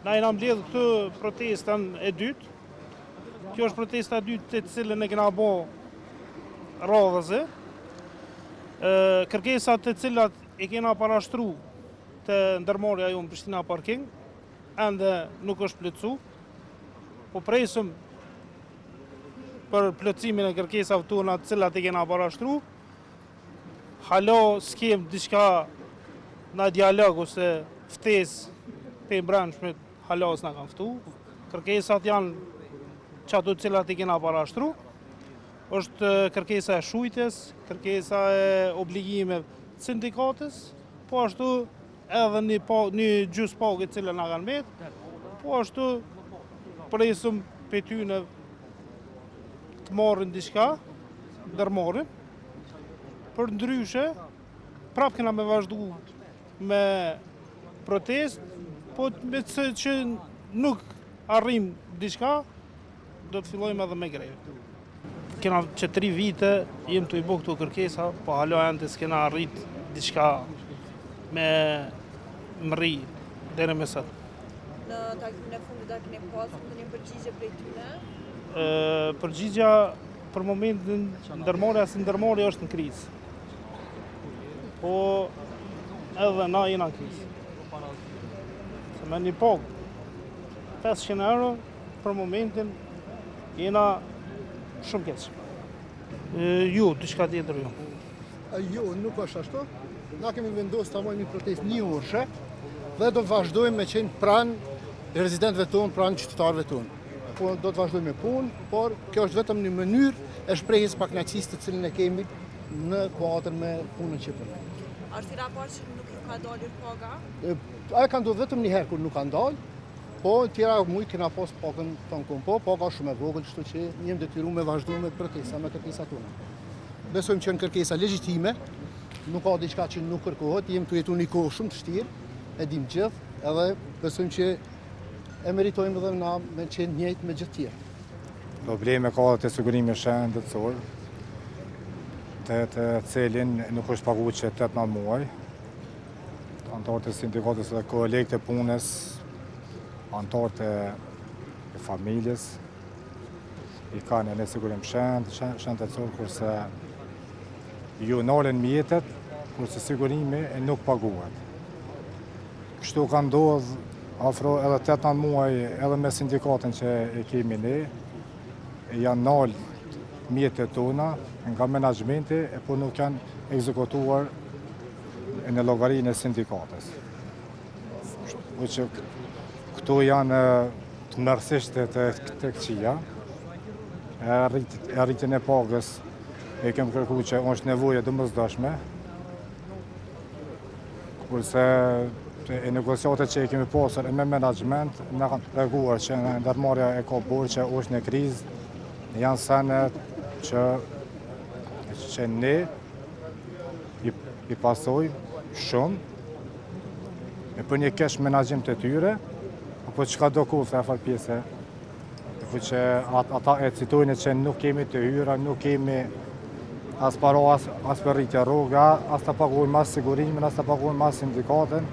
Na jena mbledh këtë protestën e dytë. Kjo është protesta e dytë të cilën e kena bo radhëse. Kërkesat të cilat e kena parashtru të ndërmarrja jo në Prishtina Parking, ende nuk është plotësu. Po presim për plotësimin e kërkesave tona të cilat e kena parashtru. Hala s'kem diçka në dialog ose ftesë për brendshmit, hala s'na kanë ftu. Kërkesat janë çato të cilat i kena parashtru. Është kërkesa e shujtjes, kërkesa e obligimeve të sindikatës, po ashtu edhe një gjysmë pagë të cilën na kanë mbet, po ashtu presim për tyne të marrin diçka, ndërmarrin. Për ndryshe, prap kena me vazhdu me protest, po me që nuk arrim diçka, do të fillojmë edhe me grevë. Kena që 3 vite jem të i bo këto kërkesa, po hala ende s'kena arrit diçka me mri deri me sot. Në takimin e fundit a keni pasur ndonjë përgjigje prej tyre? Përgjigja për momentin ndërmarrja si ndërmarrja është në krizë. Po edhe na jena në krizë. Se me një pagë 500 euro për momentin jena shumë keq. Jo, diçka tjetër jo. Jo, nuk është ashtu. Na kemi vendosur ta marrim një protestë 1 orëshe dhe do të vazhdojmë me qenë pranë rezidentëve tonë, pranë qytetarëve tonë. Po do të vazhdojmë me punë, por kjo është vetëm një mënyrë e shprehjes së pakënaqësisë të cilën e kemi në kuadër me punën që bëjmë. Është i raport që nuk i ka dalur paga? Ajo ka ndodhur vetëm një herë kur nuk ka ndalë. Po, tjera mujt kena pas pagën tonë kom, po, paga shumë e vogël, kështu që jemi detyruar me vazhdu me protesta, me kërkesat tona. Besojmë që në kërkesa legjitime, nuk ka diçka që nuk kërkohet, jemi të jetu një kohë shumë të vështirë, e dim gjithë, edhe besojmë që e meritojmë edhe na me qenë njëjtë me gjithë tjerë. Probleme ka të sigurimi shëndetësor, të cilin nuk është paguar që 18 muaj. Antarët e sindikatës dhe kolegët e punës, antarët e familjes, i kanë në sigurim shëndetësor, kurse ju nalen mjetet, kurse sigurimi nuk paguhet. Kështu ka ndodhur afro edhe 18 muaj edhe me sindikatën që e kemi ne, janë nalë mjetet tona nga menaxhmenti, po nuk janë ekzekutuar në llogarinë e sindikatës. Këto janë të mërësisht të këqija. Rritjen e pagës e kem kërku që është nevoje domosdoshme, kurse e negociatet që e kemi pasur me menaxhment na kanë treguar që ndërmarrja e ka bërë që është në krizë, janë sene që ne i pasojmë shumë për një keq menaxhim të tyre, apo çka do kurse e fal pjesë. Po që ata e citojnë që nuk kemi të hyra, nuk kemi as para as për rritje rruga, as të paguajmë as sigurimin, as të paguajmë as sindikatën,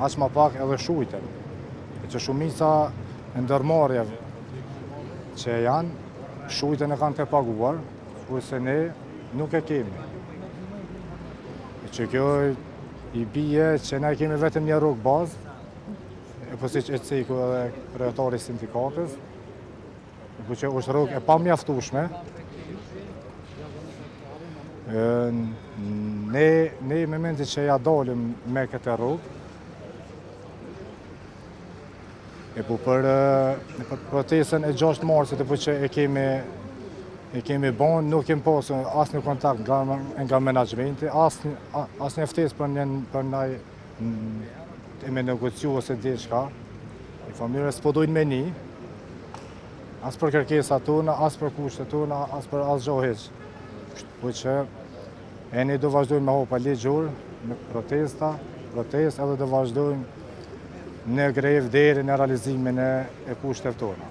as më pak edhe shujtën. Që shumica e ndërmarrjeve që janë, shujtën e kanë të paguar, kurse ne nuk e kemi. Që kjo i bie që ne kemi vetëm një rrugë bazë, po si që e ciku edhe kryetari i sindikatës, po që është rrugë e pamjaftueshme. Ne në momentin që ja dalim me këtë rrugë, po për protestën e 6 marsit, po që e kemi bën, nuk kemi pasur asnjë kontakt nga menaxhmenti, asnjë ftesë për me negociu ose diçka. I familjes s'po dojnë me një, as për kërkesat tona, as për kushtet tona, as për asgjë hiç. Po që e ne do vazhdojmë me hopa ligjor, me protesta, edhe do vazhdojmë në grevë deri në realizimin e kushteve tona.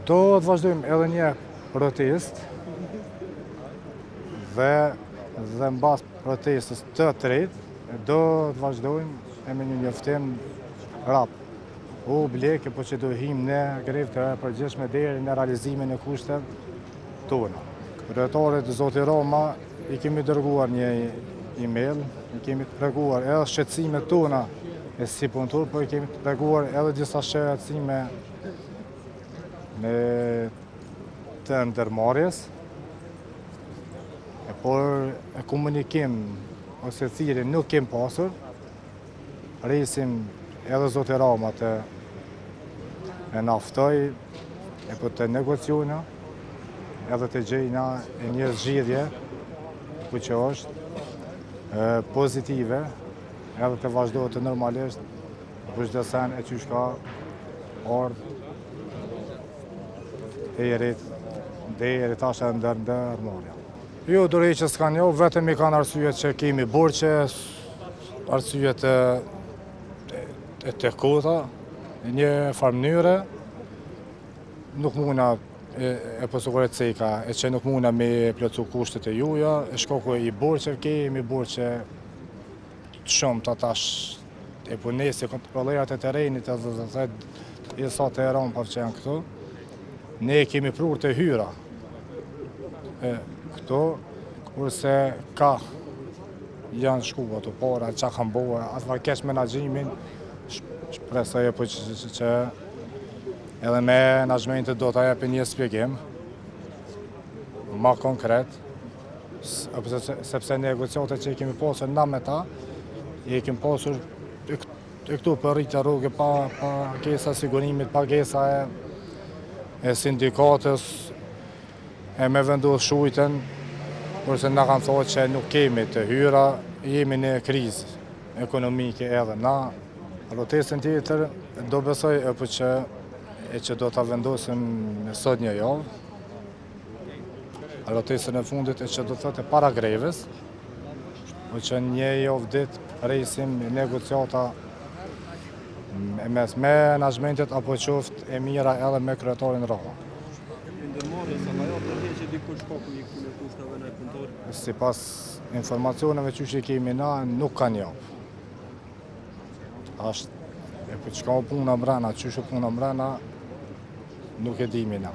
Do të vazhdojmë edhe një protest dhe mbas protestës të tretë do të vazhdojmë me një njoftim rap o bleke, po që do him në grevë të përgjithshme deri në realizimin e kushteve tona. Kryetarit zoti Roma i kemi dërguar një email, i kemi treguar edhe shqetësimet tona e si punëtor, po i kemi treguar edhe disa shqetësime me të ndërmarrjes, por komunikim ose thirrje nuk kem pasur. Rrisim edhe zoti Rama të e naftoj e po të negociona edhe të gjejna e një zgjidhje ku që është pozitive edhe të vazhdohet të normalisht për çdo sen e qysh ka ardhë deri tash e ndërmarrja. Jo, dorëheqje s'kan jo, vetëm i kanë arsyet që kemi borxhe, arsyet të kota, në një farë mënyre, nuk muna e pësukuret ceka, e që nuk muna me plëcu kushtet e juja, e shkoku i borxhe kemi, borxhe të shumë të tash e punesi, kontrolejat e terenit, e sa të eron pa që janë këtu. Ne kemi prur të hyra këto, kurse ka janë shku ato para, që kanë bëhe, atë varkesh menaxhimin, shpresoj po që edhe menaxhimenti do të jepi një shpjegim më konkret, sepse negociatet që i kemi pasur na me ta, i kemi pasur e këtu për rritja rrugë, pagesa sigurimit, pagesa e sindikatës, e me vendos shujten, kurse na kanë thonë që nuk kemi të hyra, jemi në krizë ekonomike edhe na. Rrotesën tjetër do besoj që do ta vendosim sot një javë. Rrotesën e fundit që do thotë para greves, që një javë ditë rrisim negociata mes menaxhmentit apo qoftë e mira edhe me kryetarin Rama. Sipas informacioneve që kemi na, nuk kanë jap. Ashtë, e për çka puna mbrana, që puna mbrana, nuk e dimi na.